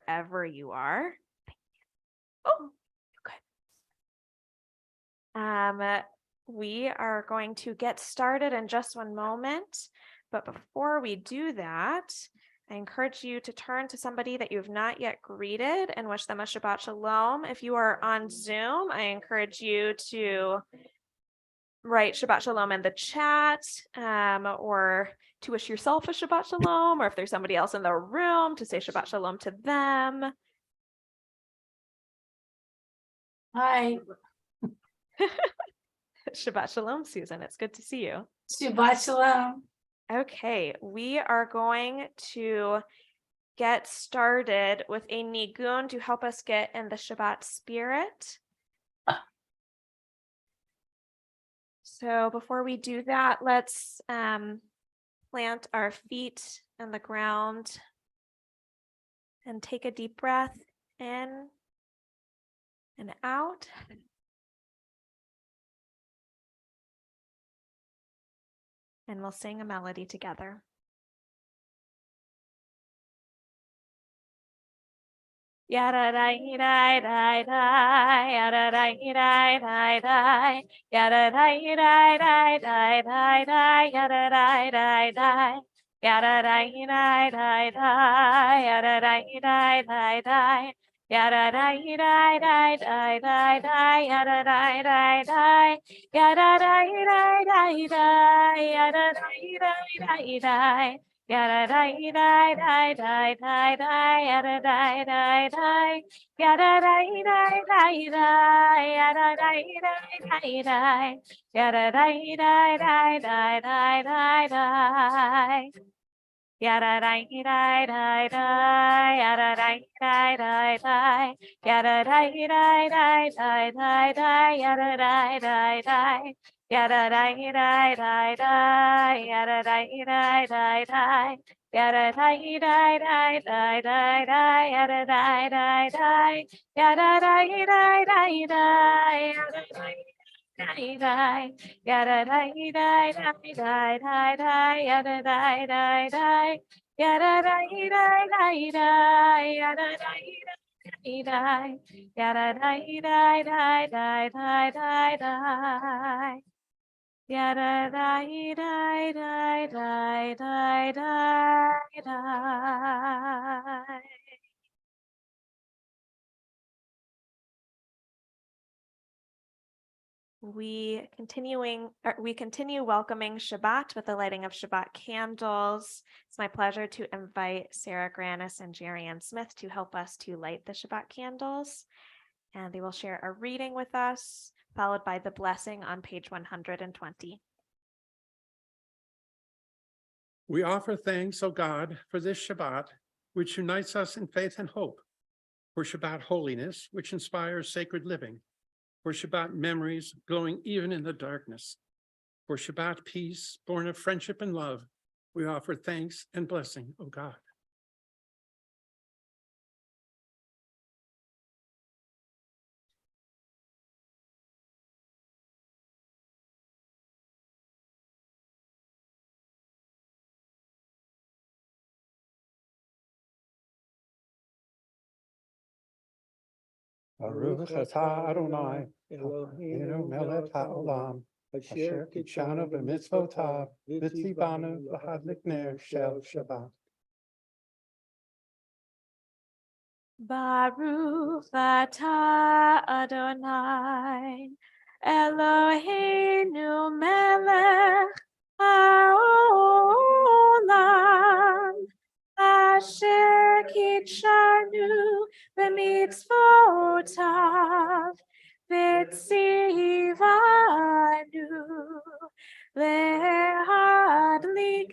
Wherever you are. Oh, okay. We are going to get started in just one moment, but before we do that, I encourage you to turn to somebody that you have not yet greeted and wish them a Shabbat Shalom. If you are on Zoom, I encourage you to write Shabbat Shalom in the chat, or to wish yourself a Shabbat Shalom, or if there's somebody else in the room, to say Shabbat Shalom to them. Hi. Shabbat Shalom, Susan. It's good to see you. Shabbat Shalom. Okay, we are going to get started with a nigun to help us get in the Shabbat spirit. So before we do that, let's plant our feet in the ground and take a deep breath in and out. And we'll sing a melody together. Yada dai dai dai dai, yada dai dai dai dai, yada dai dai dai dai dai dai, yada dai dai dai, yada dai dai dai dai, yada dai dai dai dai, yada dai dai dai dai dai dai, yada dai dai dai, yada dai dai dai dai, yada dai dai dai dai. Yada dai dai dai dai dai dai, yada dai dai dai, yada dai dai dai dai, yada dai dai dai dai, yada dai dai dai dai dai dai dai. Yada dai dai dai dai, yada dai dai dai dai, yada dai dai dai dai dai dai, yada dai dai dai. Yada dai dai dai dai, yada dai dai dai dai, yada dai dai dai dai dai dai, yada dai dai dai, yada dai dai dai dai, yada dai dai, yada dai dai dai dai dai dai, yada dai dai dai, yada dai dai dai dai, yada dai dai, yada dai dai dai dai dai dai dai. Yada dai dai dai dai dai dai dai. We continue welcoming Shabbat with the lighting of Shabbat candles. It's my pleasure to invite Sarah Granis and Jerry Ann Smith to help us to light the Shabbat candles. And they will share a reading with us, followed by the blessing on page 120. We offer thanks, O God, for this Shabbat, which unites us in faith and hope, for Shabbat holiness, which inspires sacred living, for Shabbat memories glowing even in the darkness, for Shabbat peace, born of friendship and love. We offer thanks and blessing, O God. Baruch atah Adonai, Eloheinu melech haolam, asher kitshanu b'mitzvotav, v'tzivanu l'hadlik ner shel Shabbat. Baruch atah Adonai, Eloheinu melech haolam, asher kitshanu b'mitzvotav, v'tzivanu lehadlik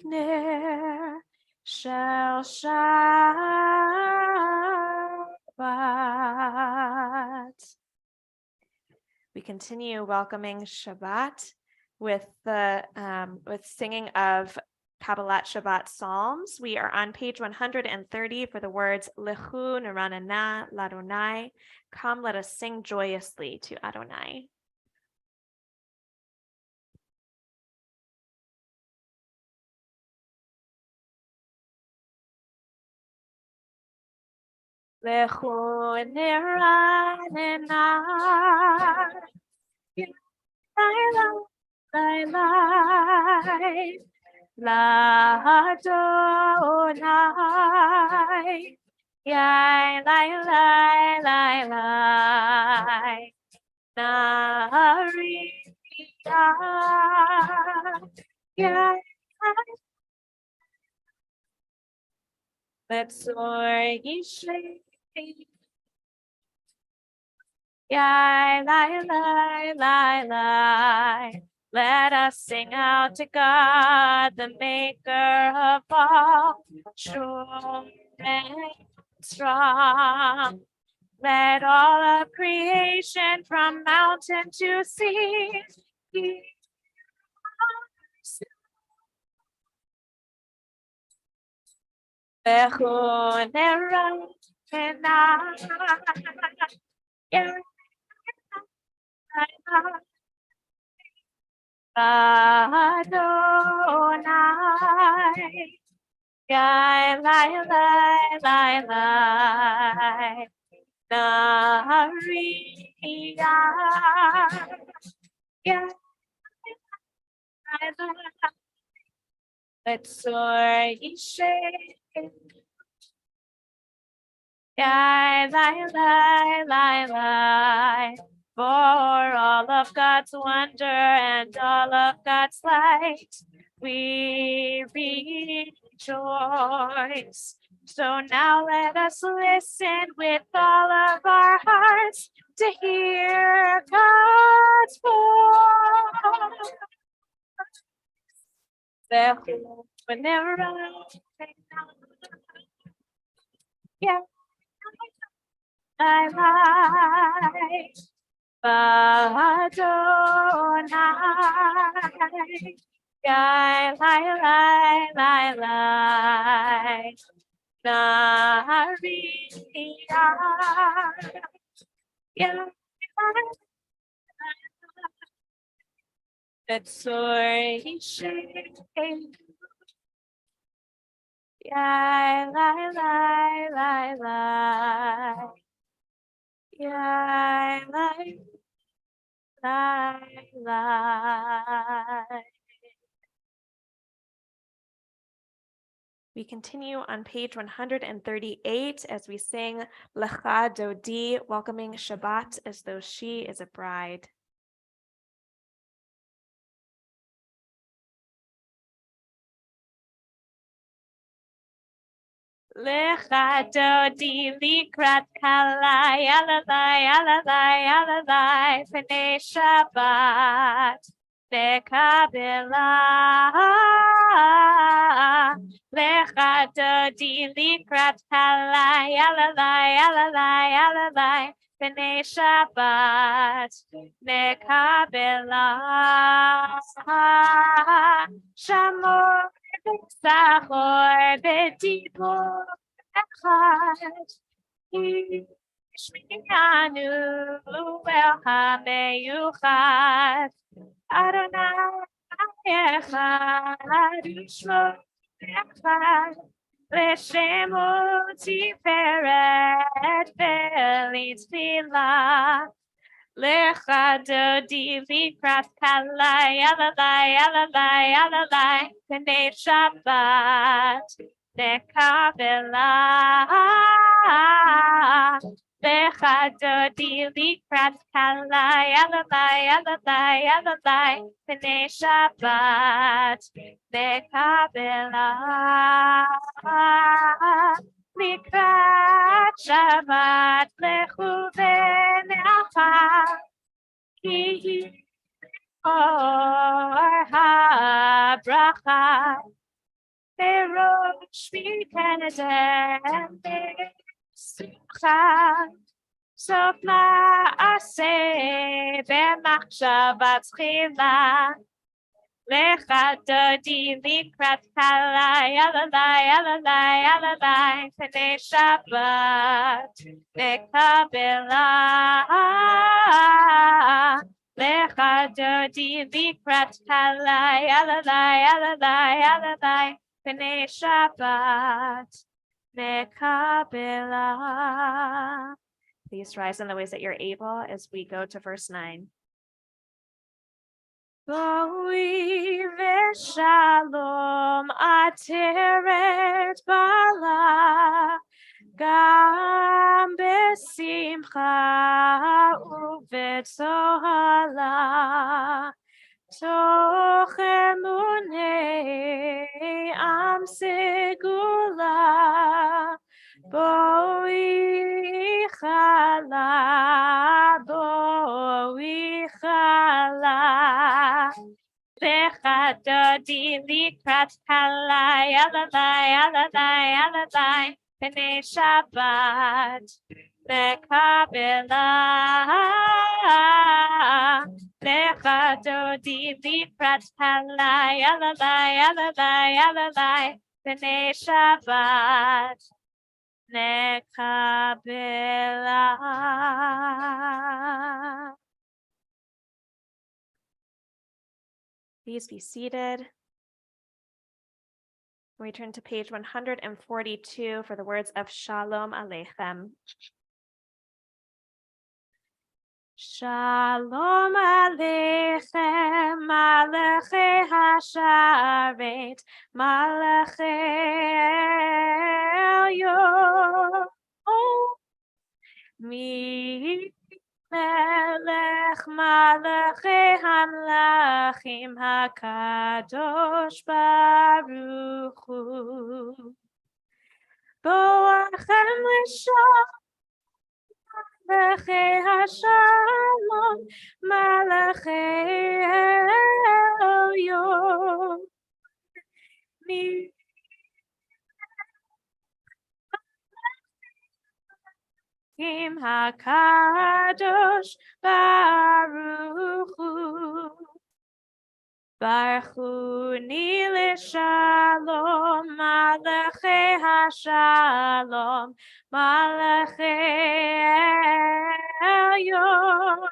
ner shel Shabbat. We continue welcoming Shabbat with the singing of Kabbalat Shabbat Psalms. We are on page 130 for the words Lechu Neranana Ladonai. Come, let us sing joyously to Adonai. Lechu Neranana Ladonai, Yai lai lai lai lai, Narita, Yai. Let's soar Yishlei, Yai lai lai lai lai. Let us sing out to God, the maker of all, true and strong. Let all of creation from mountain to sea hear Adonai, Yai lai lai lai lai, Narita, Yai lai lai. Let's soar Yishlei, Yai lai lai lai lai. For all of God's wonder and all of God's light, we rejoice. So now let us listen with all of our hearts to hear God's voice. Yeah, I like Adonai, Yai lai lai lai lai, Narita, Yai lai lai. Let's soar Yishlei, Yai lai lai lai lai, Yai lai lai lai. We continue on page 138 as we sing Lecha Dodi, welcoming Shabbat as though she is a bride. Lecha Dodi likrat kalai alalai alalai alalai p'nei Shabbat lekabela. Lecha Dodi likrat kalai alalai alalai alalai p'nei Shabbat lekabela. Shamor Sachor b'dibur echad, Ishmianu el hameyuchad, Adonai echad, Ushmo echad, L'shemo tiferet ve'lit tefillah. Lecha dodi likrat kalai alalai alalai alalai P'nei Shabbat nekavela. Lecha dodi likrat kalai alalai alalai alalai P'nei Shabbat nekavela. Likrat Shabbat lechu v'ne'acha Ki or ha-bracha Berosh v'kenedem v'simcha Sof ma'aseh b'machshavat tchila Lecha dodi likrat kalai alalai alalai alalai P'nei Shabbat nekabela. Lecha dodi likrat kalai alalai alalai alalai P'nei Shabbat nekabela. Please rise in the ways that you're able as we go to verse 9. Boi v'shalom ateret bala Gam besimcha uvetzohala Toch emunei am segula Boi chala Lecha dodi likrat kalai alalai alalai alalai P'nei Shabbat nekabela. Lecha dodi likrat kalai alalai alalai alalai P'nei Shabbat nekabela. Please be seated. We turn to page 142 for the words of Shalom Aleichem. Shalom Aleichem, Malachei Hasharet, Malachei Elyon. Melech Malachei Hamlachim HaKadosh Baruch Hu Boachem L'Shalom Malachei Hashalom Malachei Elyon Kim HaKadosh Baruch Hu Baruchuni L'Shalom Malachei Hashalom Malachei Elyon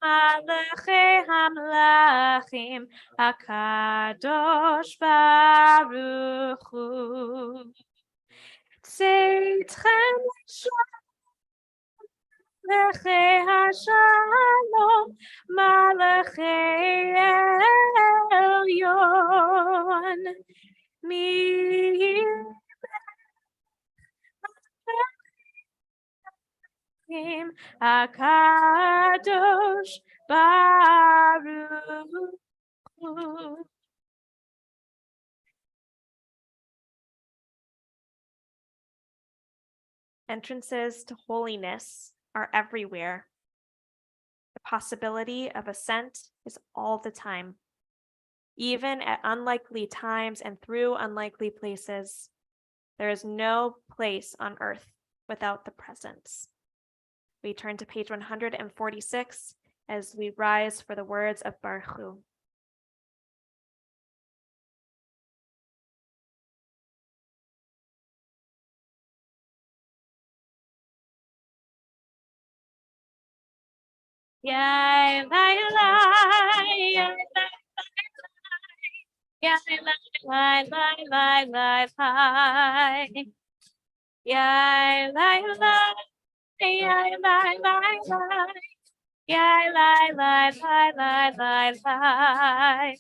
Malachei Hamlachim HaKadosh Baruch Hu Tzeitzchem Malachei Hashalom Malachei Elyon HaKadosh Baruch Hu. Entrances to holiness are everywhere. The possibility of ascent is all the time. Even at unlikely times and through unlikely places, there is no place on earth without the presence. We turn to page 146 as we rise for the words of Baruch Hu. Yai, lai, lai, yai, lai, Yai lai lai lai lai lai. Yai lai lai. Yai lai lai lai. Yai lai lai lai lai lai lai.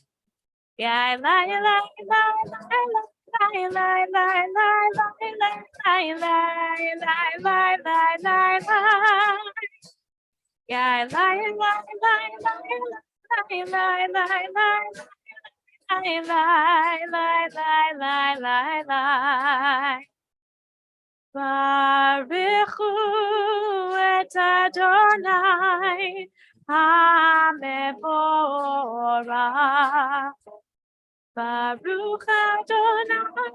Yai lai lai lai lai lai. Lai lai lai lai lai lai lai lai lai lai lai lai. Yai lai lai lai lai lai lai lai lai. Lai lai lai lai lai lai lai. Baruchu et Adonai HaMevorach. Baruch Adonai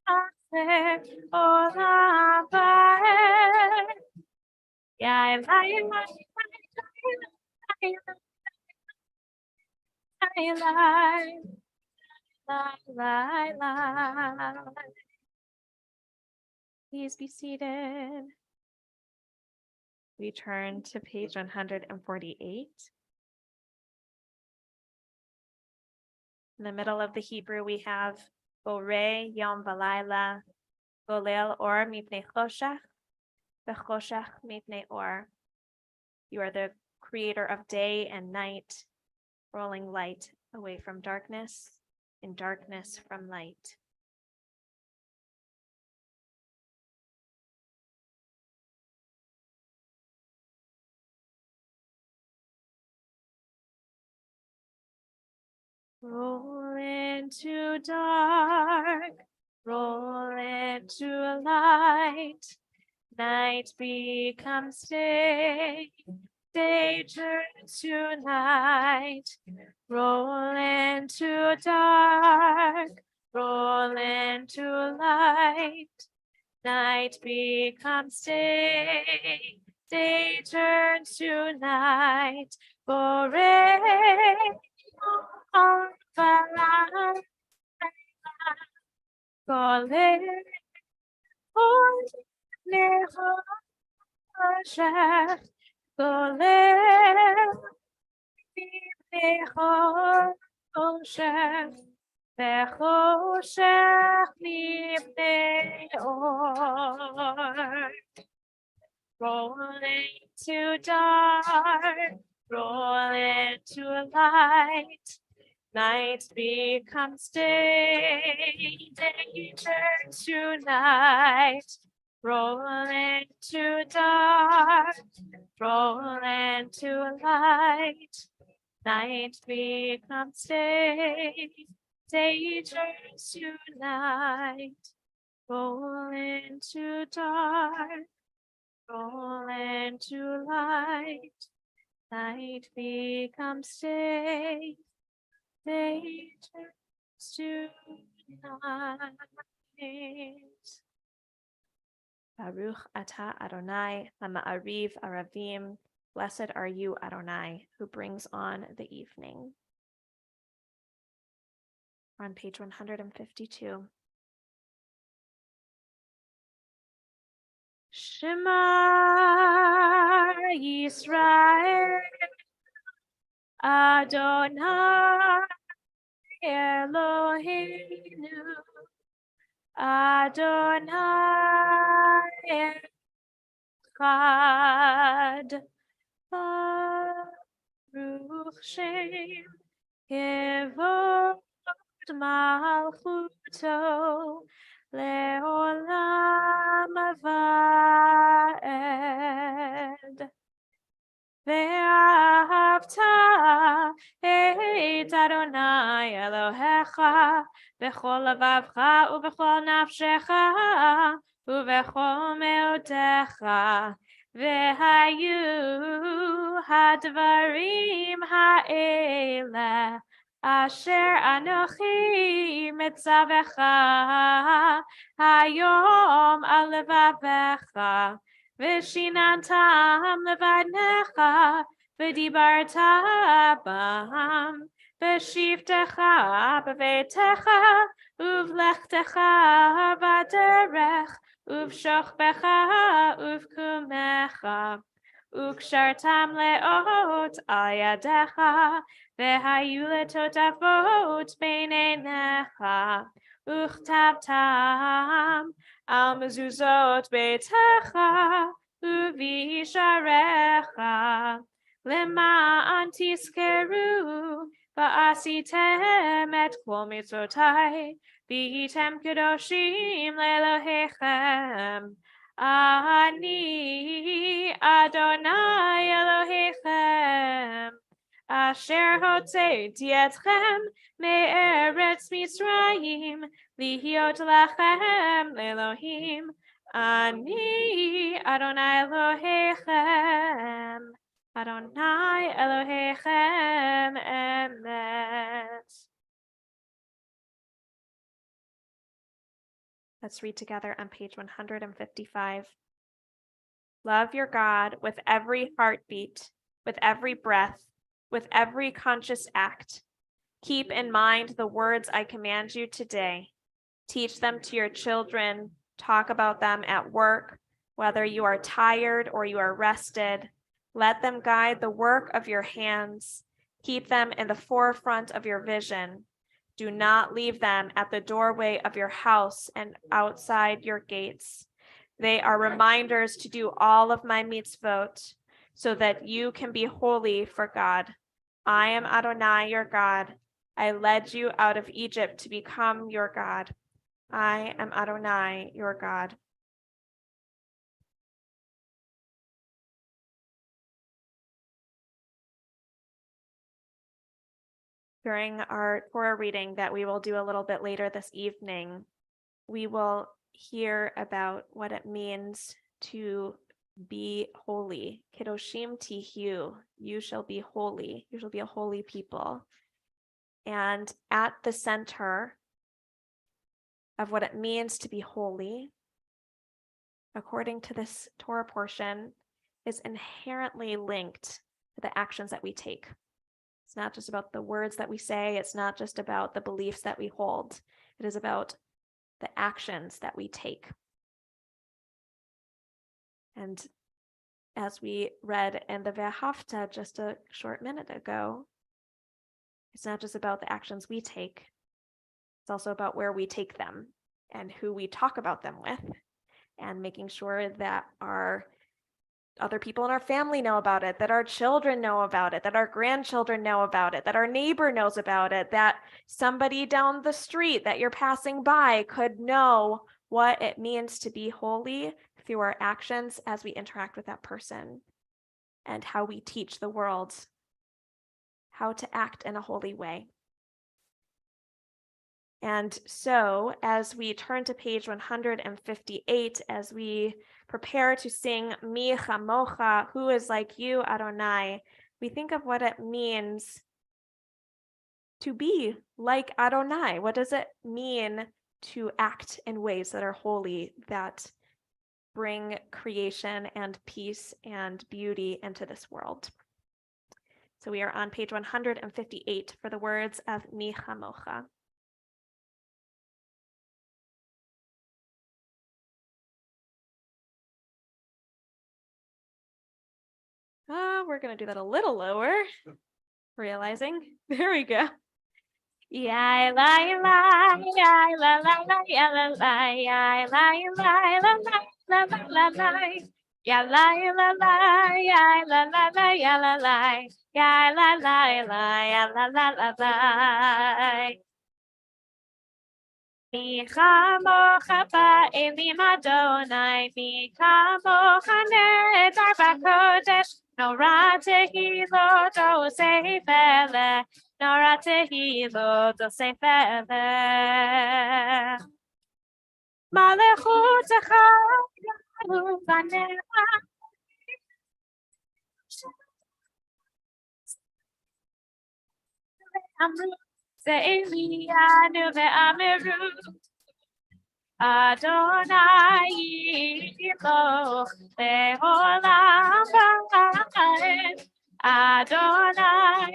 HaMevorach Olam Vaed. Yai lai lai lai lai. Please be seated. We turn to page 148. In the middle of the Hebrew, we have Borei Yom V'Laila, Golel Or Mipnei Choshech, V'Choshech Mipnei Or. You are the creator of day and night, rolling light away from darkness, and darkness from light. Roll into dark, roll into light. Night becomes day, day turns to night. Roll into dark, roll into light. Night becomes day, day turns to night. Borei Yom V'Laila, Golel Or Mipnei Choshech, Golel Mipnei Choshech, V'Choshech Mipnei Or. Rolling to dark, roll into light. Night becomes day, day turns to night. Roll into dark, roll into light. Night becomes day, day turns to night. Roll into dark, roll into light. Night becomes day, day turns to night. Baruch atah Adonai ha'ma'ariv aravim. Blessed are you, Adonai, who brings on the evening. We're on page 152. Shema Yisrael, Adonai Eloheinu, Adonai Echad. Baruch Shem Kevod Malchuto Leolam Vaed. Ve'ahavta et Adonai Elohecha b'chol levavcha u'b'chol nafshecha u'b'chol meotecha. Ve'hayu hadvarim ha'ele asher anochi mitzavecha hayom al levavecha. V'shinantam levadnecha, v'dibarta bam, v'shivtecha b'veitecha, uvlechtecha b'derech, uvshochbecha uvkumecha, וקשרתם לאות על ידך, והיו לטוטפות בין עיניך, וכתבתם על מזוזות ביתך ובישעריך, למען תזכרו ועשיתם את כל מצוותיי, והייתם קדושים לאלוהיכם. אני אדוני אלוהיכם, אשר הוצאתי אתכם מארץ מצרים, להיות לכם לאלוהים. אני אדוני אלוהיכם, אדוני אלוהיכם אמת. Let's read together on page 155. Love your God with every heartbeat, with every breath, with every conscious act. Keep in mind the words I command you today. Teach them to your children. Talk about them at work, whether you are tired or you are rested. Let them guide the work of your hands. Keep them in the forefront of your vision. Do not leave them at the doorway of your house and outside your gates. They are reminders to do all of my mitzvot, so that you can be holy for God. I am Adonai, your God. I led you out of Egypt to become your God. I am Adonai, your God. During our Torah reading that we will do a little bit later this evening, we will hear about what it means to be holy. Kedoshim tihu, you shall be holy. You shall be a holy people. And at the center of what it means to be holy, according to this Torah portion, is inherently linked to the actions that we take. It's not just about the words that we say. It's not just about the beliefs that we hold. It is about the actions that we take. And as we read in the Ve'ahavta just a short minute ago, it's not just about the actions we take. It's also about where we take them and who we talk about them with, and making sure that our other people in our family know about it, that our children know about it, that our grandchildren know about it, that our neighbor knows about it, that somebody down the street that you're passing by could know what it means to be holy through our actions as we interact with that person, and how we teach the world how to act in a holy way. And so, as we turn to page 158, as we prepare to sing Mi Chamocha, who is like you, Adonai, we think of what it means to be like Adonai. What does it mean to act in ways that are holy, that bring creation and peace and beauty into this world? So we are on page 158 for the words of Mi Chamocha. We're going to do that a little lower. Realizing. There we go. Ya la la ya la la la ya la la ya la la la la la la la ya la la la ya la la la ya la la ya la la la ya la la la la. Mi chamocha ba'elim Adonai, mi chamocha nedar b'kodesh, nora tehilot osei pele, nora tehilot osei pele. Malechutecha yalu banecha, amru ze'elianu ve'amiru. Adonai Yiloch Le'olam Ba'ed. Adonai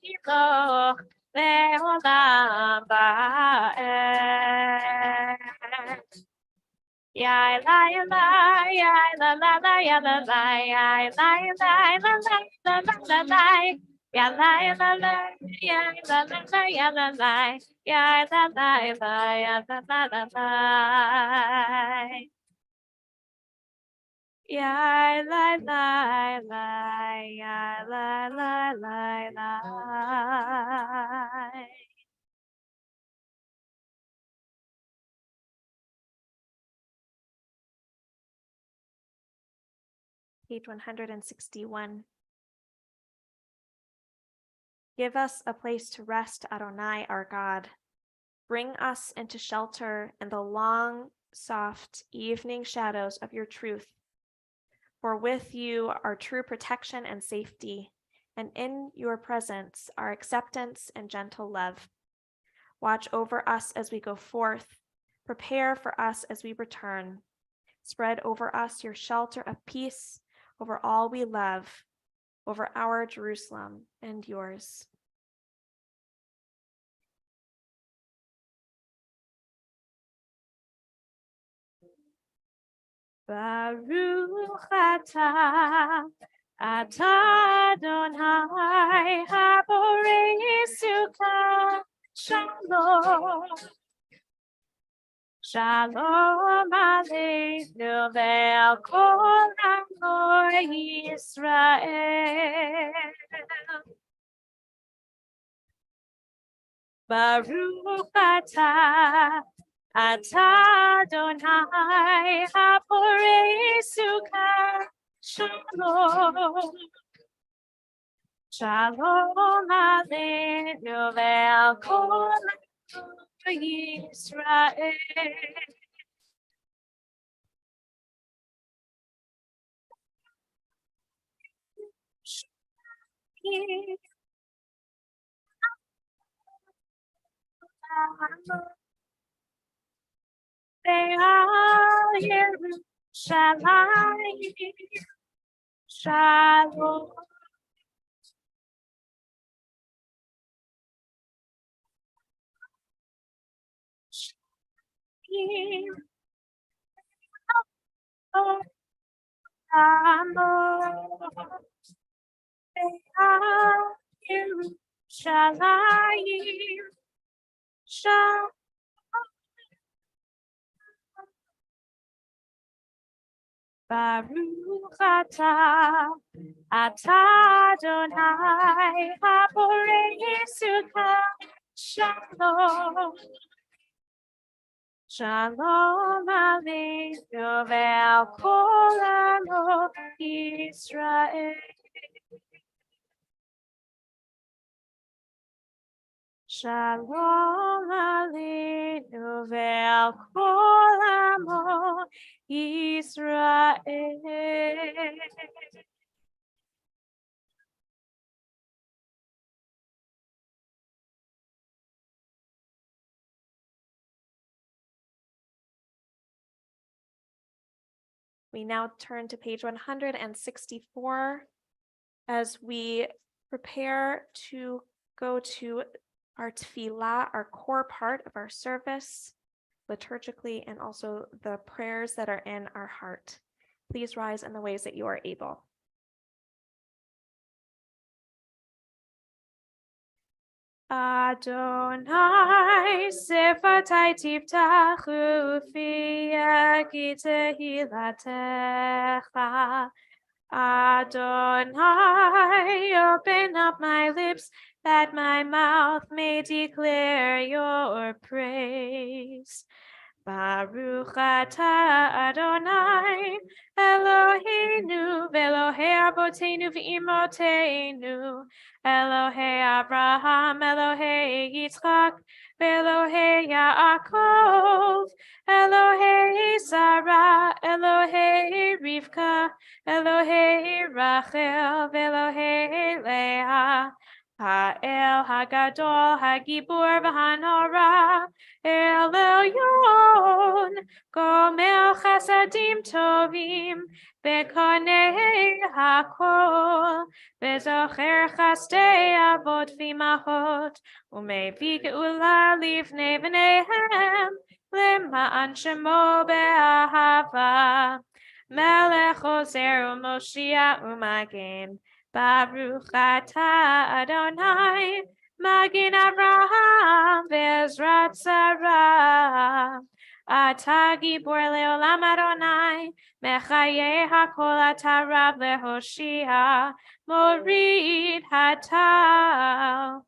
Yiloch Le'olam Ba'ed. Ya la ya la ya la la la ya la la ya la ya la la la la la la ya la ya la la ya la la la ya la la ya la la ya la ya la la la la ya la la la ya la la la la. Page 161. Give us a place to rest, Adonai, our God. Bring us into shelter in the long, soft evening shadows of your truth. For with you are true protection and safety, and in your presence are acceptance and gentle love. Watch over us as we go forth. Prepare for us as we return. Spread over us your shelter of peace over all we love, over our Jerusalem and yours. Baruch atah Adonai haborei sukkah shalom. Shalom aleinu ve'al kol amo Yisrael. Baruch atah Adonai haborei sukkah shalom. Shalom aleinu ve'al kol amo Yisrael. Be'al Yerushalayim Shalom. Be'al Yerushalayim Shalom. Baruch atah Adonai haborei sukkah shalom. Shalom aleinu ve'al kol amo Yisrael. Shalom aleinu ve'al kol amo Yisrael. We now turn to page 164 as we prepare to go to our tefillah, our core part of our service, liturgically, and also the prayers that are in our heart. Please rise in the ways that you are able. Adonai sefatai tiftach ufiya ki tehilatecha. Adonai, open up my lips that my mouth may declare your praise. Baruch atah Adonai, Eloheinu, Elohei Aboteinu v'Imotenu, Elohei Abraham, Elohei Yitzchak, Elohei Yaakov, Elohei Sarah, Elohei Rivka, Elohei Rachel, Elohei Leah, Ha'el Hagadol Hagibur V'Hanora El Elyon Gomel Chasadim Tovim Bekonei Hakol Bezocher Chastei Avot V'Imahot Umevi Geula Livnei V'neihem Lema'an Shemo Be'ahava Melech Ozer U'Moshiach U'Magen Baruch atah Adonai, Magin Avraham ve'ezrat Sarah. Atah gibor leolam Adonai, Mechaye hakol atah Rav lehoshia, Morid hatah.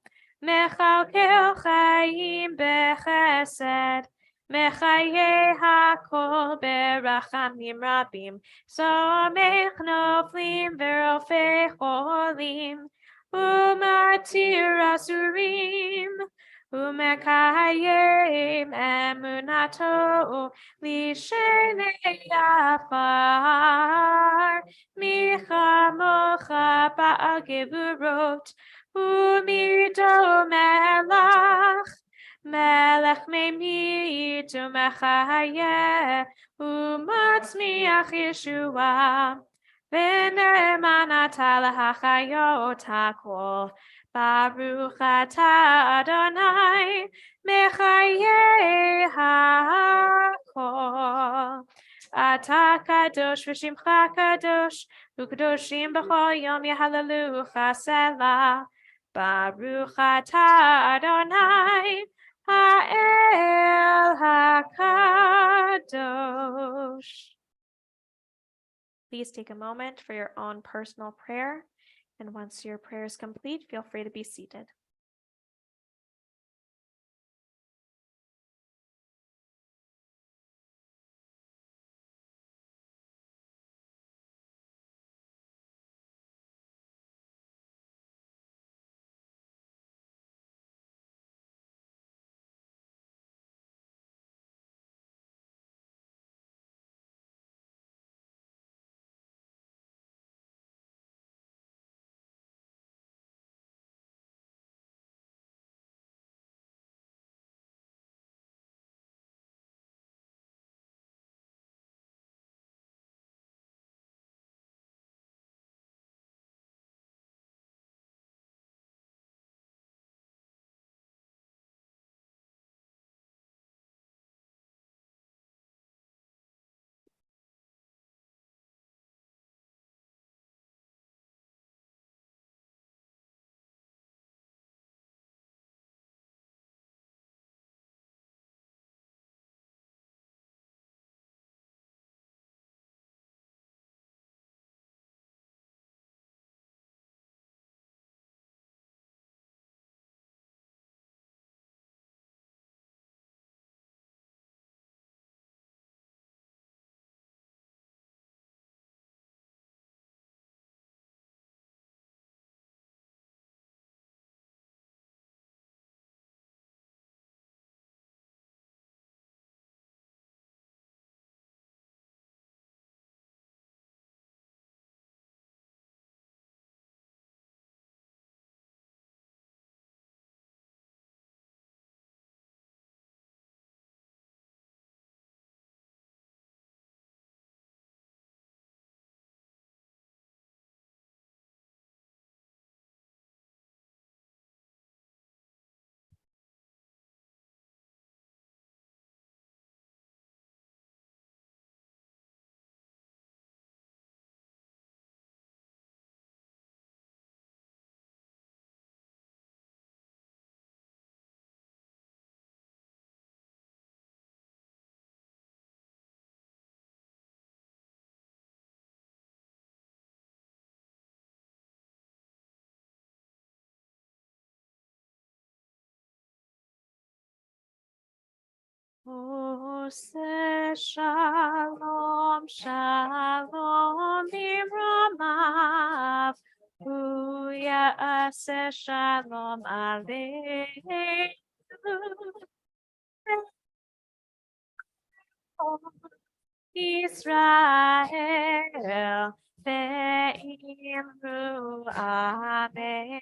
Mechalkel chayim bechesed, Mechaye hakol berachamim rabim. Somech noflim verofei cholim, umatir asurim, umekayim emunato lishenei afar, michamocha ba'al geburot, umido melach, melech memit umechayeh, Umatzmiach Yeshua, V'ne'emanata lahachayot hakol, Baruch atah Adonai, Mechaye hakol. Atah kadosh v'shimcha kadosh, U'kadoshim b'chol yom yehallelu Selah. Baruch atah Adonai, Ha'el HaKadosh. Please take a moment for your own personal prayer, and once your prayer is complete, feel free to be seated. Ose shalom, shalom bimromav, uyase shalom aleinu. Israel, ve'imru amen.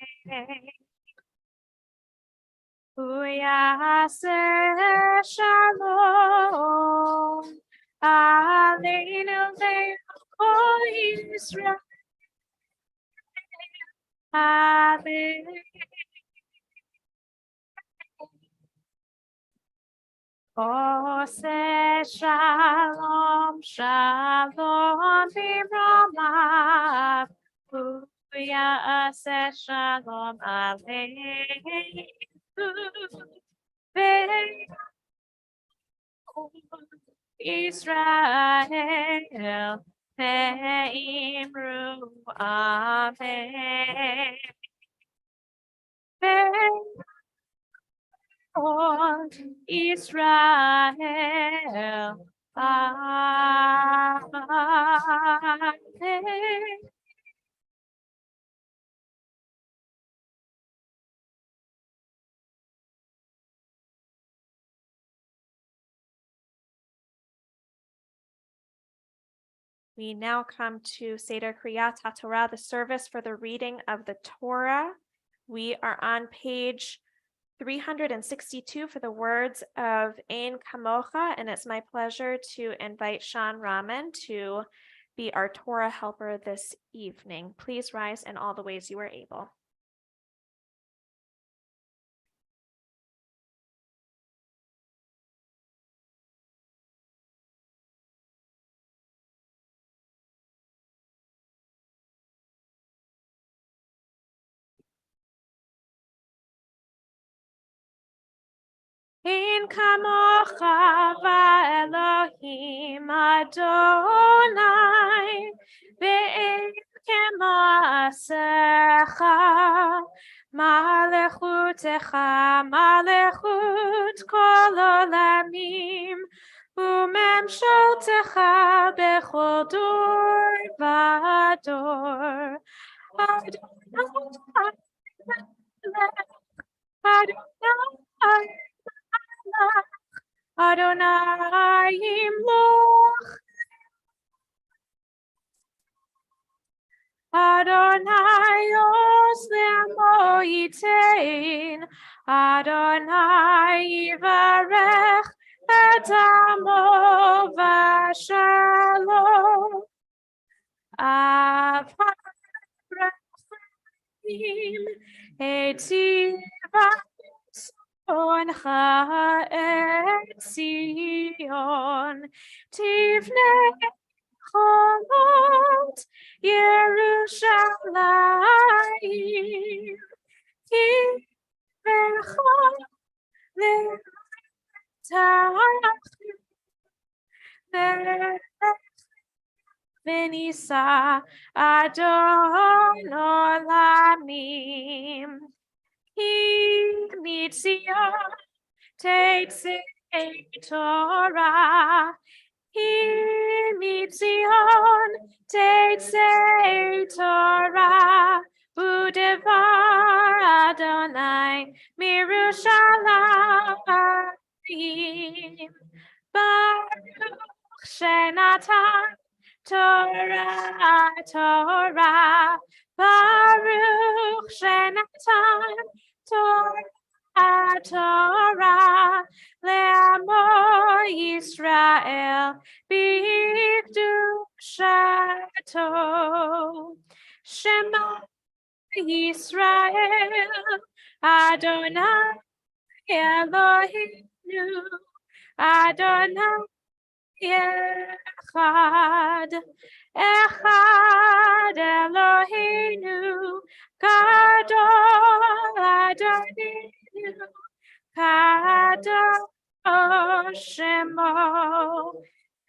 Uyaseh shalom aleinu ve'ol Yisrael. Amen. Ose shalom, shalom b'bramav. Uyaseh shalom aleinu ve'ol Israel. Ve'imru amen. Ve'ol Israel. Amen. We now come to Seder Kriyat HaTorah, the service for the reading of the Torah. We are on page 362 for the words of Ein Kamocha, and it's my pleasure to invite Sean Rahman to be our Torah helper this evening. Please rise in all the ways you are able. Ein kamocha va'Elohim Adonai, ve'en kema'asecha, malechutecha malechut kol olamim, u'memshaltecha bechol dor v'dor. Adonai Imloch, Adonai Oslemo Yitain, Adonai Yivarech et Amo v'Shalom. Avraham Etiva Oncha et Zion, Tivne Cholot Yerushalayim, Kivechol Le'tach V'nisa Adon Olamim. He mitzion tetzei Torah. He mitzion tetzei Torah. Udevar Adonai mirushalayim. Baruch shenatan Torah. Baruch shenatan Torah le'amo Yisrael b'kedushato. Shema Yisrael Adonai Eloheinu Adonai Echad Eloheinu Gadol Adonai Kadosh Shemo.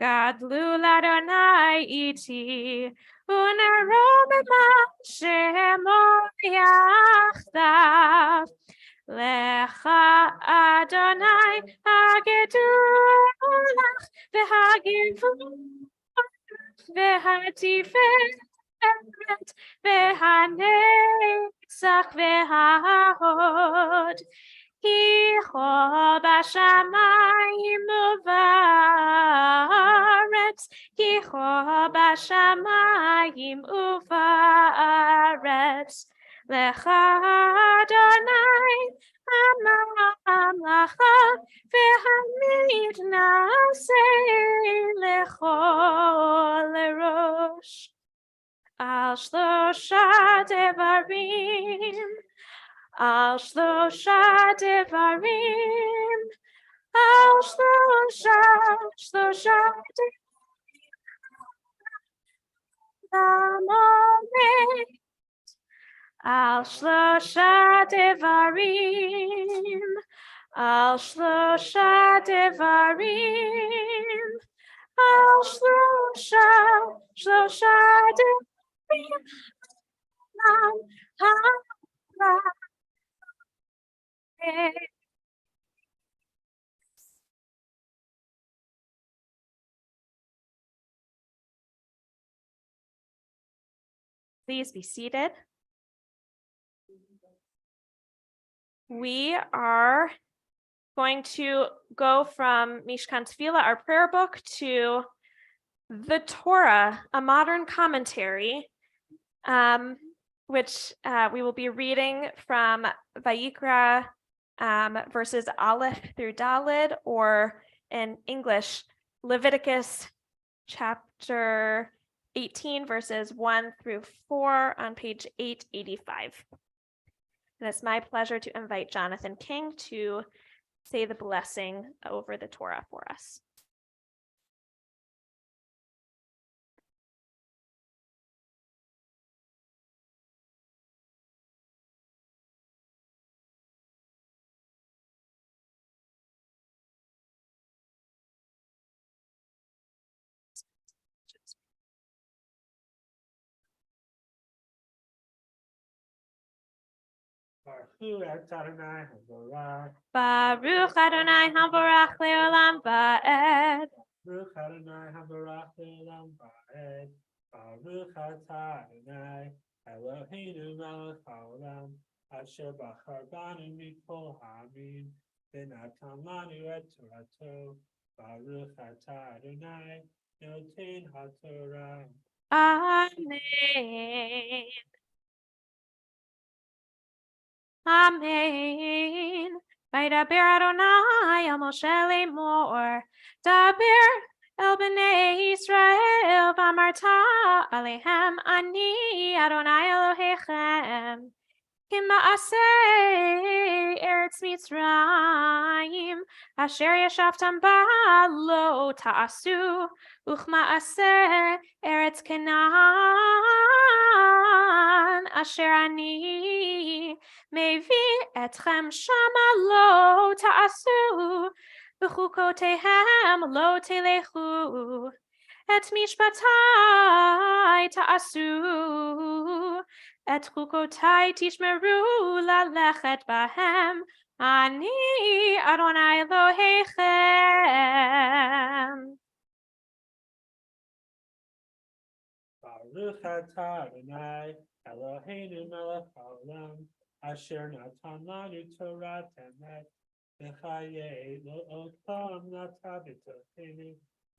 Gadlu Adonai iti unerobema Shemo yachdav. Lecha Adonai hagedulach v'hagivulach v'hatiferet v'hanetzach v'hahod. Kicho b'shamayim u'va'aretz, Kicho b'shamayim u'va'aretz. Lecha Adonai המלאכה והמתנשא לכל ראש. על שלושה דברים, על שלושה דברים, על שלושה דברים, על שלושה דברים, על שלושה דברים, על שלושה דברים, Please be seated. We are going to go from Mishkan Tefillah, our prayer book, to the Torah, a modern commentary, which we will be reading from Vayikra verses Aleph through Daled, or in English, Leviticus chapter 18, verses 1 through 4 on page 885. And it's my pleasure to invite Jonathan King to say the blessing over the Torah for us. Baruch Adonai Habarach Leolam Va'ed. Baruch Adonai Habarach Leolam Va'ed. Baruch Atah Adonai Eloheinu Melech Haolam Asher Bachar Banu Mikol Ha'amim V'natan Lanu Et Torato. Baruch Atah Adonai Noten HaTorah. Amen. Amen. Vaydaber Adonai el Moshe lemor. Daber el bnei Yisrael v'amarta alehem ani Adonai Elohechem. Kima'aseh Eretz Mitzrayim asher yashavtam ba lo ta'asu uchma'aseh Eretz Canaan asher ani mevi etchem shama lo ta'asu v'chukotehem lo telechu et mishpatai ta'asu et chukotai tishmeru lalechet bahem ani Adonai Elohechem. Baruch Atah Adonai Eloheinu Melech Haolam Asher Natan Lanu Torah Temet V'chayei Lo Olam Nata B'Tochenu.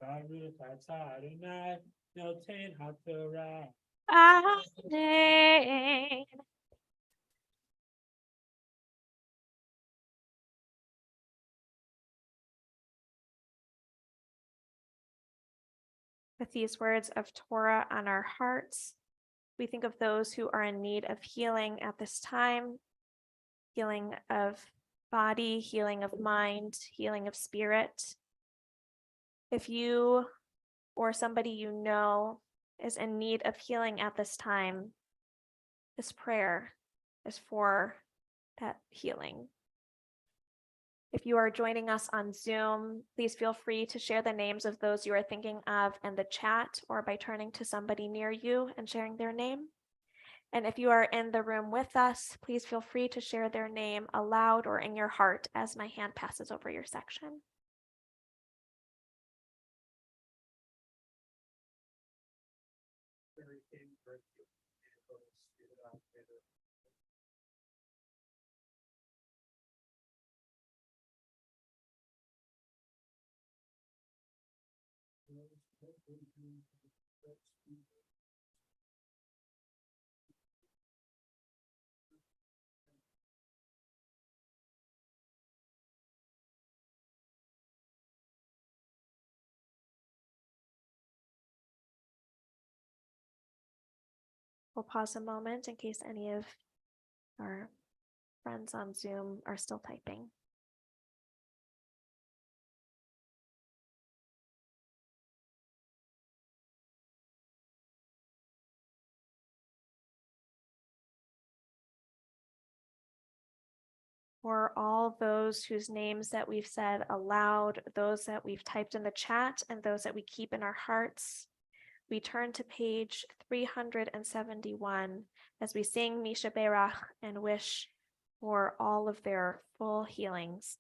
Baruch Atah Adonai Noten HaTorah. Amen. With these words of Torah on our hearts, we think of those who are in need of healing at this time, healing of body, healing of mind, healing of spirit. If you or somebody you know is in need of healing at this time, this prayer is for that healing. If you are joining us on Zoom, please feel free to share the names of those you are thinking of in the chat or by turning to somebody near you and sharing their name. And if you are in the room with us, please feel free to share their name aloud or in your heart as my hand passes over your section. We'll pause a moment in case any of our friends on Zoom are still typing. For all those whose names that we've said aloud, those that we've typed in the chat, and those that we keep in our hearts, we turn to page 371 as we sing Misha Berach and wish for all of their full healings.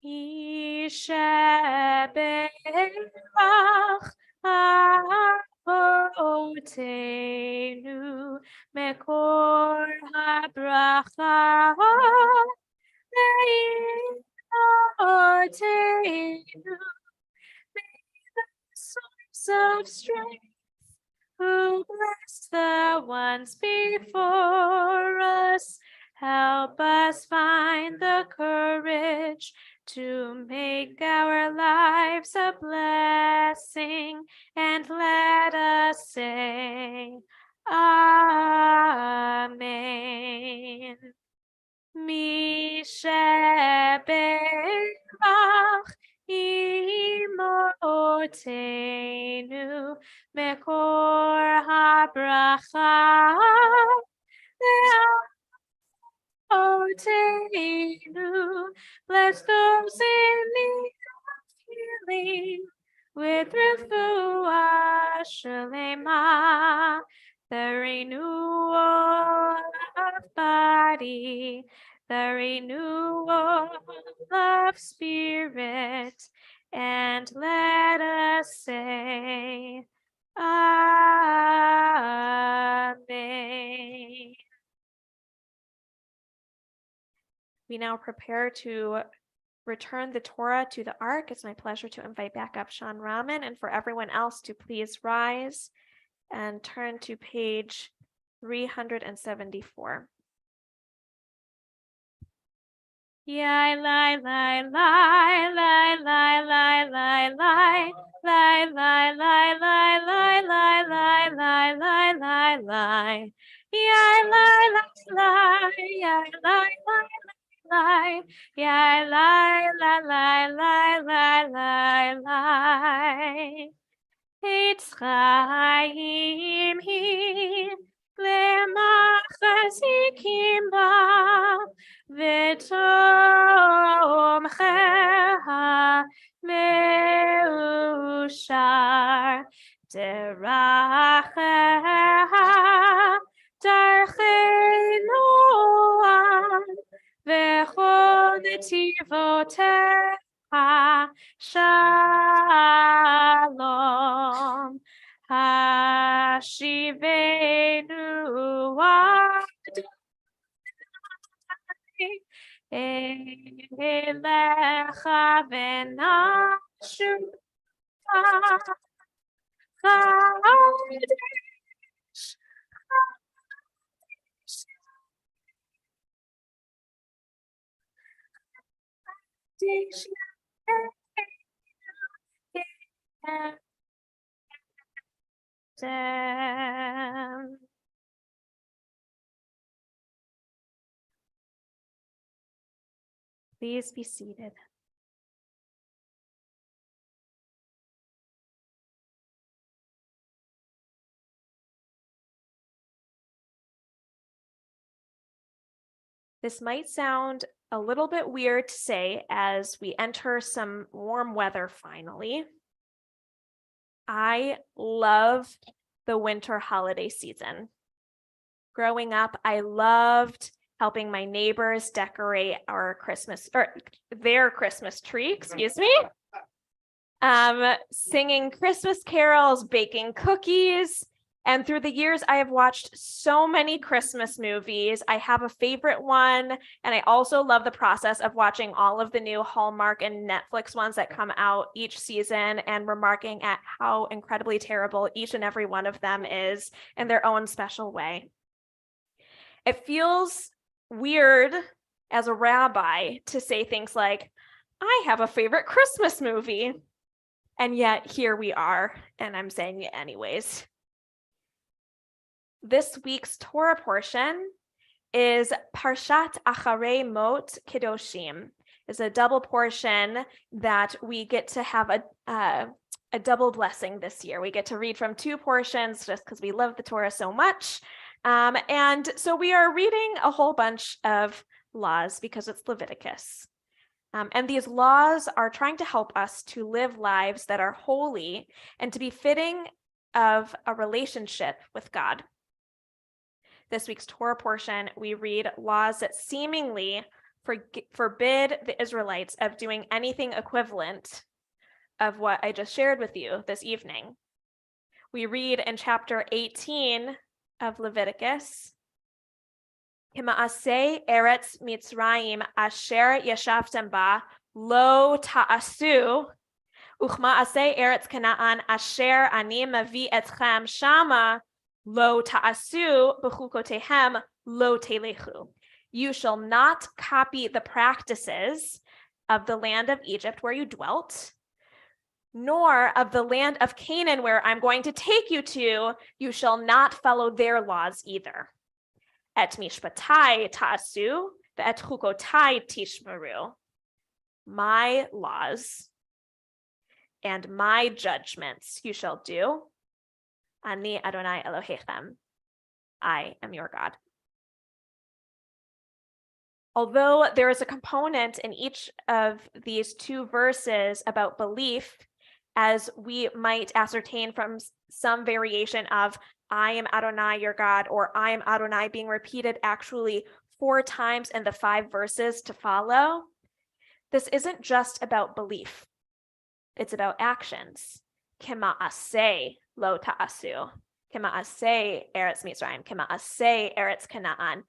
Misha Berach Avotenu Mekor HaBracha Ve'imotenu source of strength, who bless the ones before us, help us find the courage to make our lives a blessing, and let us say, Amen. Misha Berach Imotenu Mekor HaBracha Ve'avotenu. Bless those in need of healing with refuah shalema, the renewal of body, the renewal of spirit, and let us say, Amen. We now prepare to return the Torah to the Ark. It's my pleasure to invite back up Sean Rahman, and for everyone else to please rise and turn to page 374. Yai lai lai lai lai lai lai lai lai lai lai lai lai lai lai lai lai lai lai lai. Yai lai lai lai yai lai lai lai yai lai lai lai lai lai lai lai. Eitz chaim hi lemachazikim ba v'tomcheha meushar deracheha darchei noam v'chol netivoteha shalom. Hashivenu Elecha v'nashuva Chadesh Please be seated. This might sound a little bit weird to say as we enter some warm weather finally. I love the winter holiday season. Growing up, I loved helping my neighbors decorate their Christmas tree, excuse me. Singing Christmas carols, baking cookies. And through the years, I have watched so many Christmas movies. I have a favorite one, and I also love the process of watching all of the new Hallmark and Netflix ones that come out each season and remarking at how incredibly terrible each and every one of them is in their own special way. It feels weird as a rabbi to say things like, I have a favorite Christmas movie. And yet here we are, and I'm saying it anyways. This week's Torah portion is Parshat Acharei Mot Kedoshim. It's a double portion that we get to have a double blessing this year. We get to read from two portions just because we love the Torah so much. And so we are reading a whole bunch of laws because it's Leviticus. And these laws are trying to help us to live lives that are holy and to be fitting of a relationship with God. This week's Torah portion, we read laws that seemingly forbid the Israelites of doing anything equivalent of what I just shared with you this evening. We read in chapter 18 of Leviticus, Hima'aseh eretz Mitzrayim asher yashavtem ba lo ta'asu, uchma'aseh eretz Canaan asher ani mavi etchem shama lo ta'asu b'chukotehem lo telechu. You shall not copy the practices of the land of Egypt where you dwelt, nor of the land of Canaan where I'm going to take you to. You shall not follow their laws either. Et mishpatai ta'asu, ve'et chukotai tishmeru. My laws and my judgments you shall do. Ani Adonai Elohechem. I am your God. Although there is a component in each of these two verses about belief, as we might ascertain from some variation of I am Adonai your God, or I am Adonai being repeated actually 4 times in the 5 verses to follow, this isn't just about belief. It's about actions. Kema'aseh lo ta'asu. Kema'aseh eretz Mitzrayim. Kema'aseh eretz Canaan.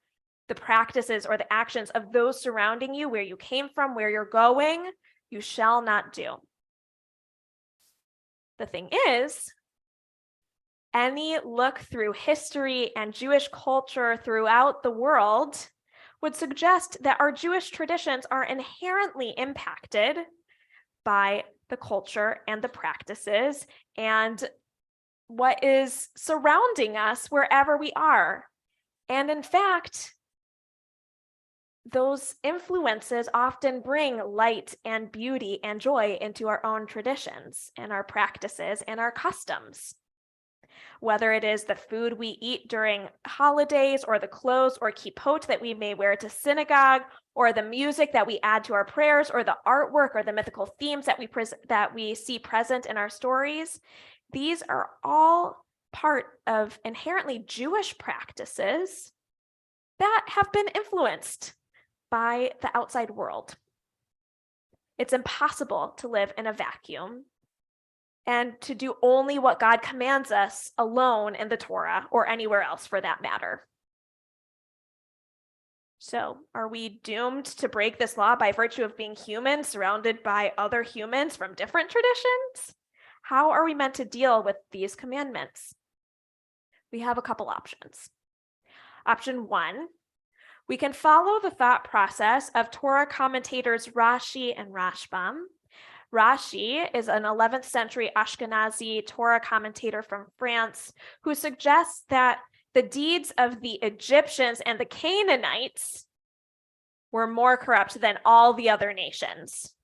The practices or the actions of those surrounding you, where you came from, where you're going, you shall not do. The thing is, any look through history and Jewish culture throughout the world would suggest that our Jewish traditions are inherently impacted by the culture and the practices and what is surrounding us wherever we are. And in fact, those influences often bring light and beauty and joy into our own traditions and our practices and our customs. Whether it is the food we eat during holidays, or the clothes or kippot that we may wear to synagogue, or the music that we add to our prayers, or the artwork or the mythical themes that we see present in our stories, these are all part of inherently Jewish practices that have been influenced by the outside world. It's impossible to live in a vacuum and to do only what God commands us alone in the Torah, or anywhere else for that matter. So, are we doomed to break this law by virtue of being human, surrounded by other humans from different traditions? How are we meant to deal with these commandments? We have a couple options. Option 1, we can follow the thought process of Torah commentators Rashi and Rashbam. Rashi is an 11th century Ashkenazi Torah commentator from France who suggests that the deeds of the Egyptians and the Canaanites were more corrupt than all the other nations.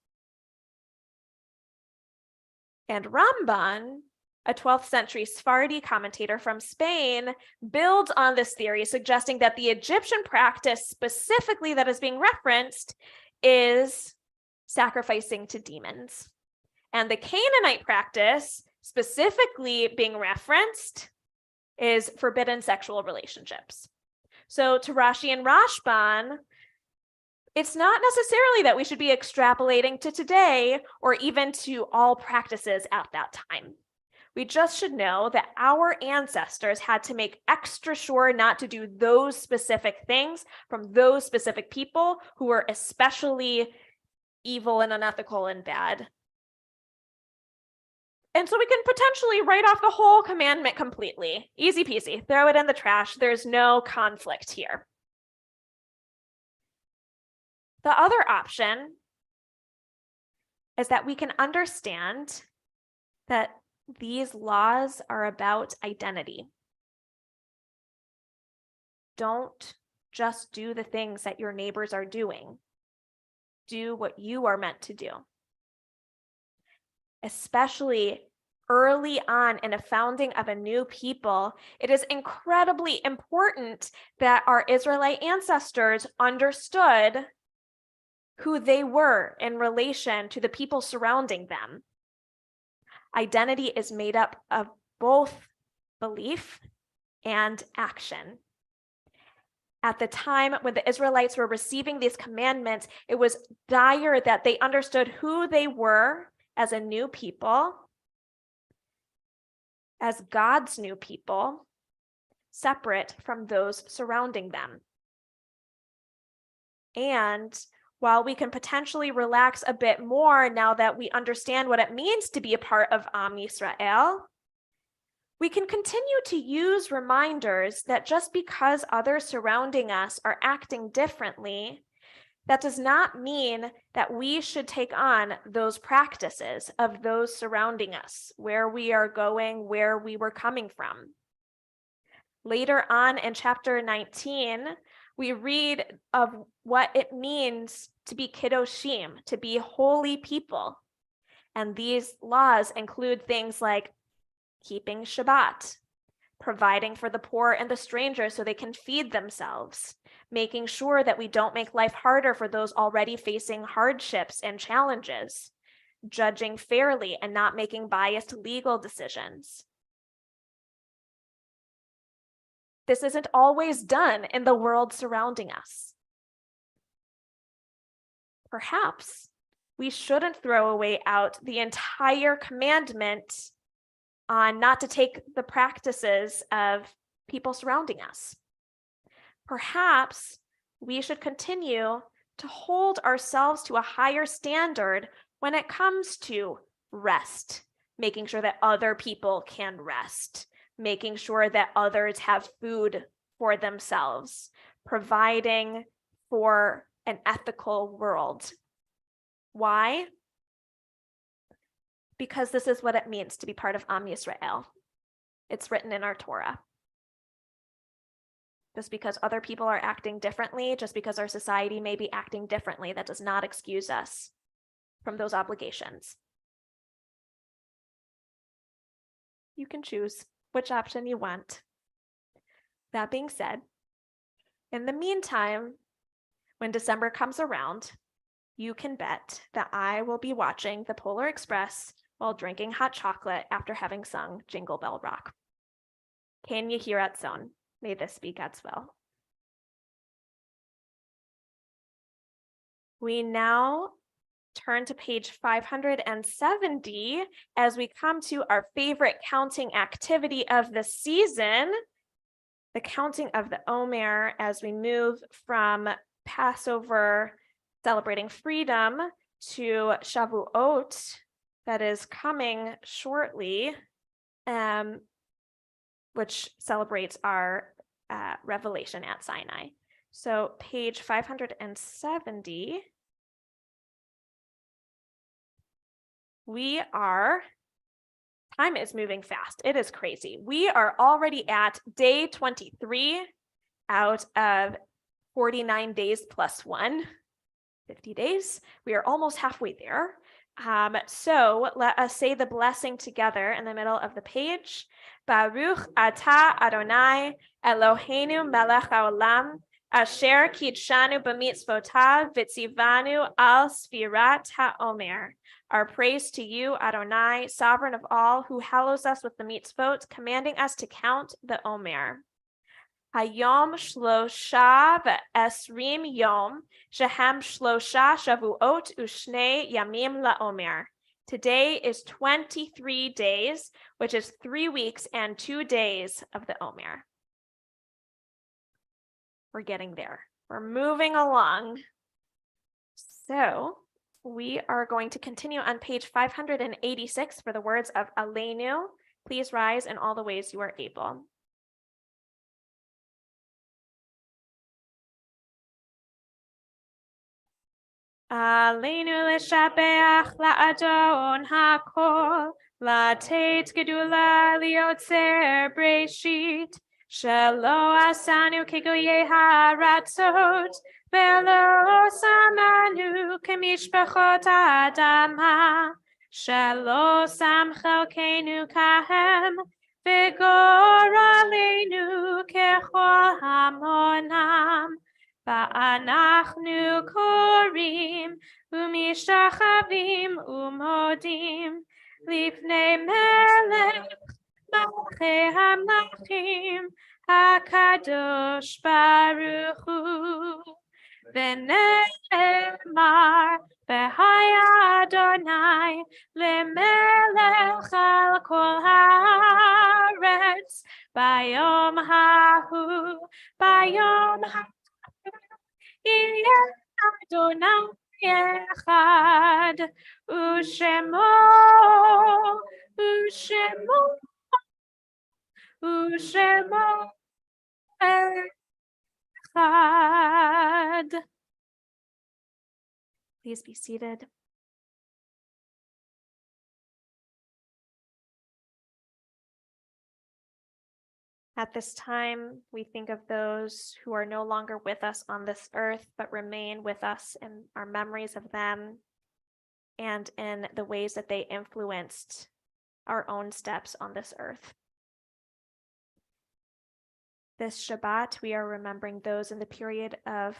And Ramban, a 12th century Sephardi commentator from Spain, builds on this theory, suggesting that the Egyptian practice specifically that is being referenced is sacrificing to demons. And the Canaanite practice specifically being referenced is forbidden sexual relationships. So to Rashi and Rashban, it's not necessarily that we should be extrapolating to today or even to all practices at that time. We just should know that our ancestors had to make extra sure not to do those specific things from those specific people who were especially evil and unethical and bad. And so we can potentially write off the whole commandment completely. Easy peasy, throw it in the trash. There's no conflict here. The other option is that we can understand that these laws are about identity. Don't just do the things that your neighbors are doing. Do what you are meant to do. Especially early on in the founding of a new people, it is incredibly important that our Israelite ancestors understood who they were in relation to the people surrounding them. Identity is made up of both belief and action. At the time when the Israelites were receiving these commandments, it was dire that they understood who they were as a new people, as God's new people, separate from those surrounding them. And while we can potentially relax a bit more now that we understand what it means to be a part of Am Yisrael, we can continue to use reminders that just because others surrounding us are acting differently, that does not mean that we should take on those practices of those surrounding us, where we are going, where we were coming from. Later on in chapter 19, we read of what it means to be kiddoshim, to be holy people. And these laws include things like keeping Shabbat, providing for the poor and the stranger so they can feed themselves, making sure that we don't make life harder for those already facing hardships and challenges, judging fairly and not making biased legal decisions. This isn't always done in the world surrounding us. Perhaps we shouldn't throw away out the entire commandment on not to take the practices of people surrounding us. Perhaps we should continue to hold ourselves to a higher standard when it comes to rest, making sure that other people can rest, making sure that others have food for themselves, providing for an ethical world. Why? Because this is what it means to be part of Am Yisrael. It's written in our Torah. Just because other people are acting differently, just because our society may be acting differently, that does not excuse us from those obligations. You can choose which option you want. That being said, in the meantime, when December comes around, you can bet that I will be watching the Polar Express while drinking hot chocolate after having sung Jingle Bell Rock. Can you hear at Zone? May this be God's will. We now turn to page 570 as we come to our favorite counting activity of the season, the counting of the Omer, as we move from Passover celebrating freedom to Shavuot that is coming shortly, which celebrates our revelation at Sinai. So page 570, time is moving fast. It is crazy. We are already at day 23 out of 49 days plus 1, 50 days. We are almost halfway there. So let us say the blessing together in the middle of the page. Baruch atah Adonai Eloheinu melech haolam asher kidshanu b'mitzvotav v'tzivanu al sfirat haomer. Our praise to you, Adonai, sovereign of all, who hallows us with the mitzvot, commanding us to count the Omer. Hayom shlosha ve'esrim yom, shehem shlosha shavuot u'shnei yamim la'omer. Today is 23 days, which is 3 weeks and 2 days of the Omer. We're getting there. We're moving along. So we are going to continue on page 586 for the words of Aleinu. Please rise in all the ways you are able. Aleinu l'shabeach la'adon ha'kol, לתת גדולה ליוצר בראשית, שלא עשנו כגויי הארצות, ולא שמנו כמשפחות האדמה, שלא שם חלקנו כהם, וגורלנו ככל המונם. ואנחנו קוראים ומשתחווים ומודים לפני מלך מלכי המלכים הקדוש ברוך הוא. ונאמר והיה אדוני למלך על כל הארץ ביום ההוא, ביום ההוא יהיה אדוני אחד, ושמו אחד. Please be seated. At this time, we think of those who are no longer with us on this earth, but remain with us in our memories of them and in the ways that they influenced our own steps on this earth. This Shabbat, we are remembering those in the period of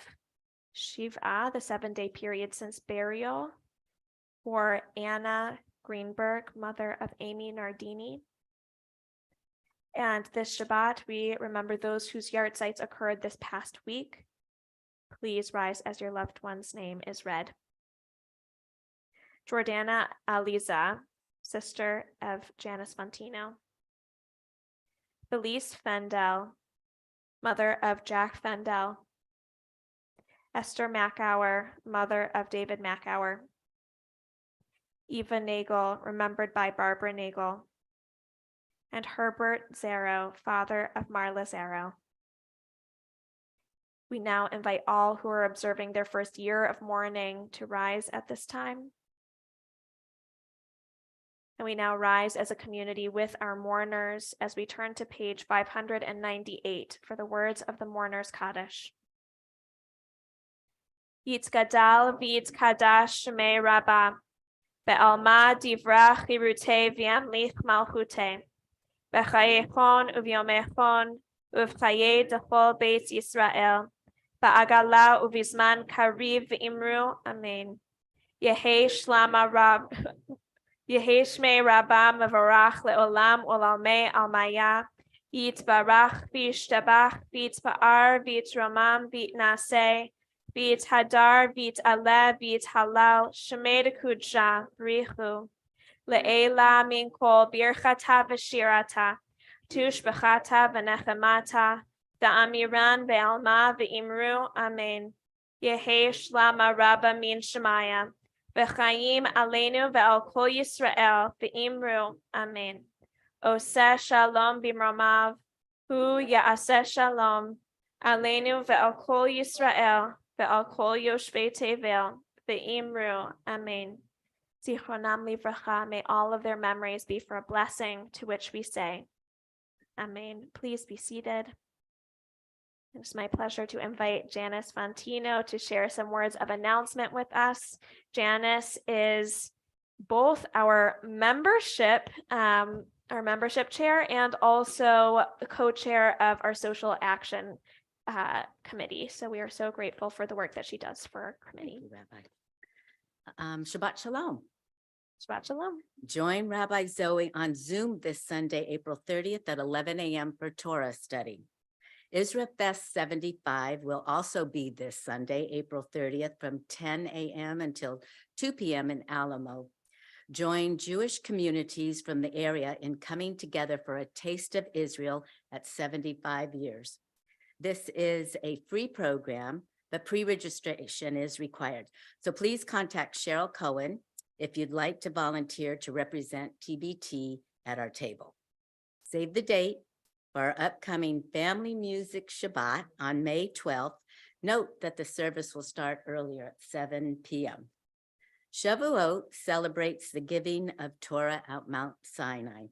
Shiva, the 7-day period since burial, for Anna Greenberg, mother of Amy Nardini. And this Shabbat, we remember those whose yahrzeits occurred this past week. Please rise as your loved one's name is read. Jordana Aliza, sister of Janice Fontino. Felice Fendel, mother of Jack Fendel. Esther Macauer, mother of David Macauer. Eva Nagel, remembered by Barbara Nagel. And Herbert Zero, father of Marla Zero. We now invite all who are observing their first year of mourning to rise at this time. And we now rise as a community with our mourners as we turn to page 598 for the words of the Mourners Kaddish. Yitzgadal v'yitzkadash shmei Rabbah, be'alma divrach chirutei v'yamlich malchutei. B'chayechon uvyomechon uvchaye dechol beis Yisrael ba'agala uvizman kariv v'imru amen. Yehi shmei Rabbah mevarach le'olam ulalmei almaya yitbarach v'yishtabach v'yitpa'ar v'yitramam v'yitnaseh v'yithadar v'yit'aleh v'yithalal shmei dekudja b'richu Le'ela min kol birchata v'shirata, tushbechata v'nechemata, da'amiran ve'alma ve'imru, amen. Yehi shlama rabba min shemaya, v'chayim aleinu ve'al kol Yisrael, ve'imru, amen. Oseh shalom b'mromav, hu ya'aseh shalom, aleinu ve'al kol Yisrael, ve'al kol yoshvei tevel, ve'imru, amen. Zichronam livracha, may all of their memories be for a blessing, to which we say, amen. Please be seated. It's my pleasure to invite Janice Fontino to share some words of announcement with us. Janice is both our membership chair and also the co-chair of our social action committee. So we are so grateful for the work that she does for our committee. Thank you, Rabbi. Shabbat Shalom. Shabbat Shalom. Join Rabbi Zoe on Zoom this Sunday, April 30th at 11 a.m. for Torah study. Israel Fest 75 will also be this Sunday, April 30th from 10 a.m. until 2 p.m. in Alamo. Join Jewish communities from the area in coming together for a taste of Israel at 75 years. This is a free program, but pre-registration is required. So please contact Cheryl Cohen if you'd like to volunteer to represent TBT at our table. Save the date for our upcoming Family Music Shabbat on May 12th. Note that the service will start earlier at 7 p.m. Shavuot celebrates the giving of Torah at Mount Sinai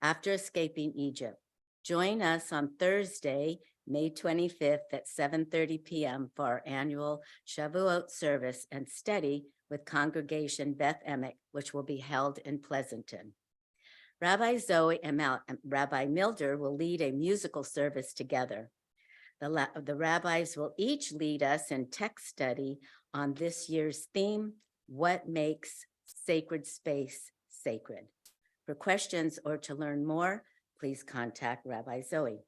after escaping Egypt. Join us on Thursday, May 25th at 7:30 p.m. for our annual Shavuot service and study with Congregation Beth Emek, which will be held in Pleasanton. Rabbi Zoe and Rabbi Milder will lead a musical service together. The rabbis will each lead us in text study on this year's theme, What Makes Sacred Space Sacred? For questions or to learn more, please contact Rabbi Zoe.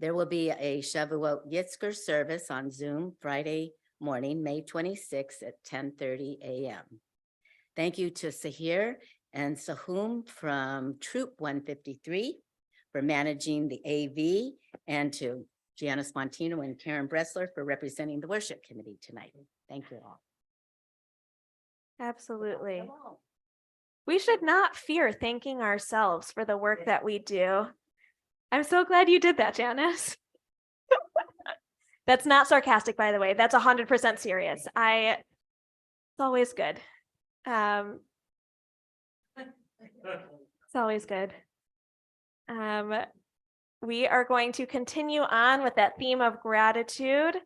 There will be a Shavuot Yitzker service on Zoom Friday morning, May 26th at 10:30 a.m. Thank you to Sahir and Sahum from Troop 153 for managing the AV, and to Gianna Spontino and Karen Bressler for representing the worship committee tonight. Thank you all. Absolutely. We should not fear thanking ourselves for the work that we do. I'm so glad you did that, Janice. That's not sarcastic, by the way. That's 100% serious. It's always good. It's always good. We are going to continue on with that theme of gratitude,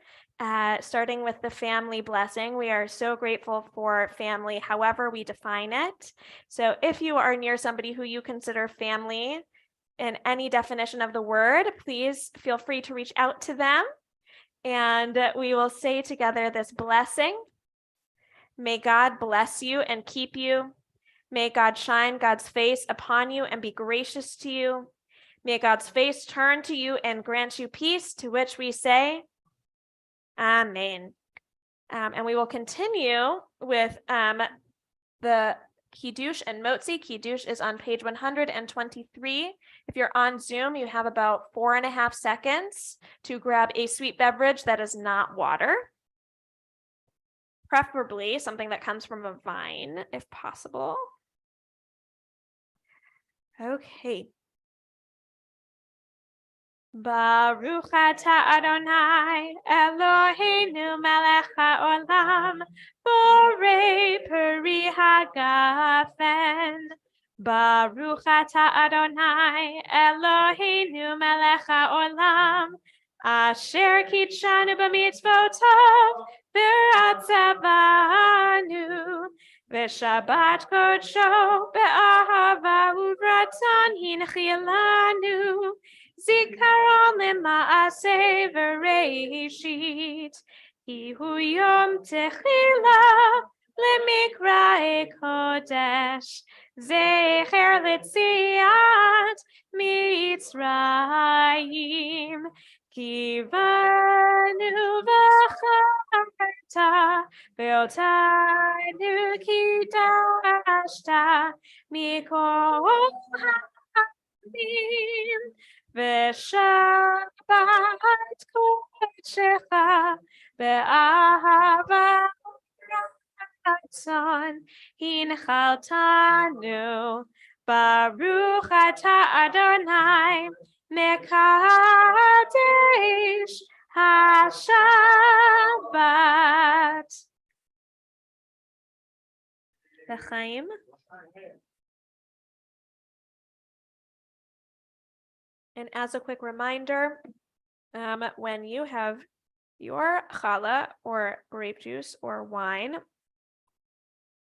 starting with the family blessing. We are so grateful for family, however we define it. So if you are near somebody who you consider family in any definition of the word, please feel free to reach out to them. And we will say together this blessing. May God bless you and keep you. May God shine God's face upon you and be gracious to you. May God's face turn to you and grant you peace, to which we say, Amen. And we will continue with the Kiddush and Motzi. Kiddush is on page 123. If you're on Zoom, you have about 4.5 seconds to grab a sweet beverage that is not water. Preferably something that comes from a vine, if possible. Okay. Baruch atah Adonai Eloheinu melech haolam borei peri hagafen. Baruch atah Adonai Eloheinu melech haolam asher kitshanu b'mitzvotav v'ratzavanu v'shabbat kodsho be'ahava u'ratzon hinchilanu. Zikaron lema'aseh v'reishit, Kihu yom techila lemikra'e kodesh, Zecher letziat Mitzrayim, Kivanu v'charta ve'otanu kidashta mikol ha'amim. V'shabbat kodeshecha be'ahava ratzon hinchaltanu. Baruch atah Adonai mekadesh haShabbat. L'chaim. And as a quick reminder, when you have your challah or grape juice or wine,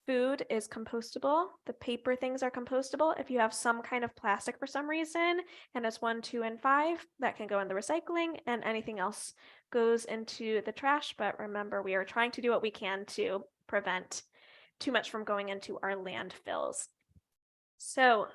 food is compostable. The paper things are compostable. If you have some kind of plastic for some reason, and it's 1, 2, and 5, that can go in the recycling, and anything else goes into the trash. But remember, we are trying to do what we can to prevent too much from going into our landfills. So,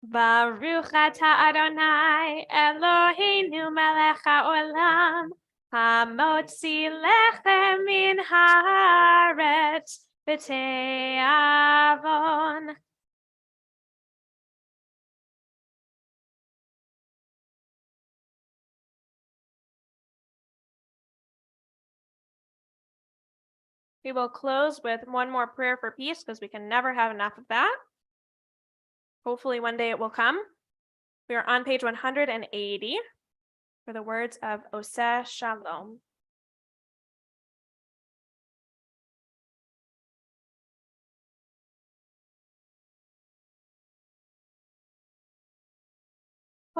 Baruch atah Adonai Eloheinu melech haolam hamotzi lechem min haaretz b'te'avon. We will close with one more prayer for peace, because we can never have enough of that. Hopefully one day it will come. We are on page 180 for the words of Oseh Shalom.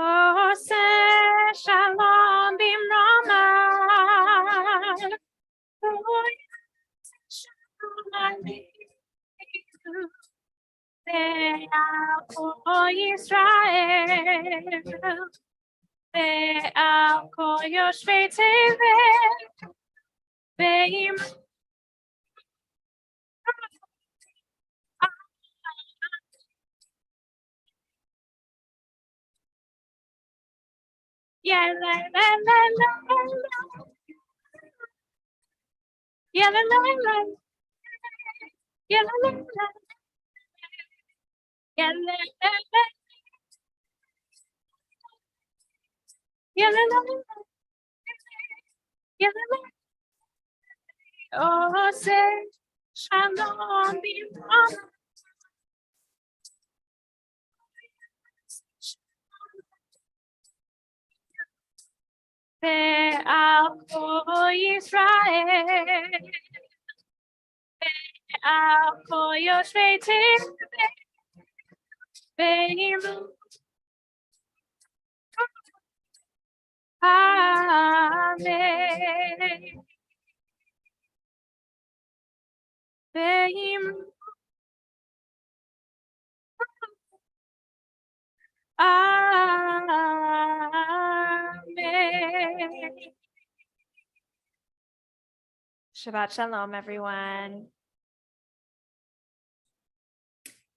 Ose shalom bimrama. Ve'al Yisrael, ve'al kol yoshvei tevet, ve'im Shalom b'Yisrael. Ve'al kol Yisrael, ve'al kol yoshvei tevet, ve'im Amen. Ve'im Amen. Shabbat shalom, everyone.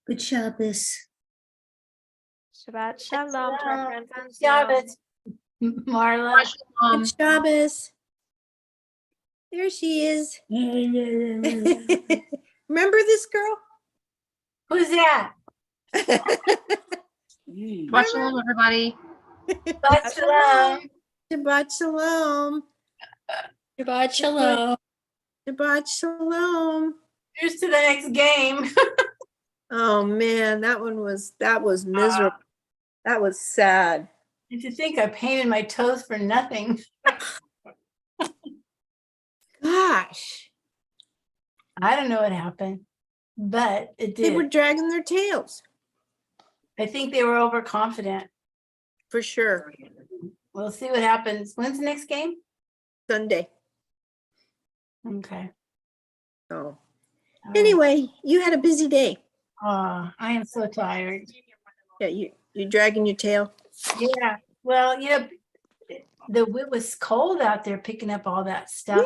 Good Shabbos. Shabbat shalom to our friends on Zoom. Shabbat. Marla. Good Shabbos. There she is. Remember this girl? Who's that? Shabbat shalom, everybody. Shabbat shalom. Shabbat shalom. Shabbat shalom. Shabbat shalom. Here's to the next game. Oh man, that was miserable. That was sad. And to think I painted my toes for nothing. Gosh, I don't know what happened, but it they were did. dragging their tails I think they were overconfident. for sure. We'll see what happens. When's the next game? Sunday. Okay. So All right. anyway, you had a busy day. Oh, I am so tired. Yeah, you dragging your tail. Yeah. Well, it was cold out there picking up all that stuff.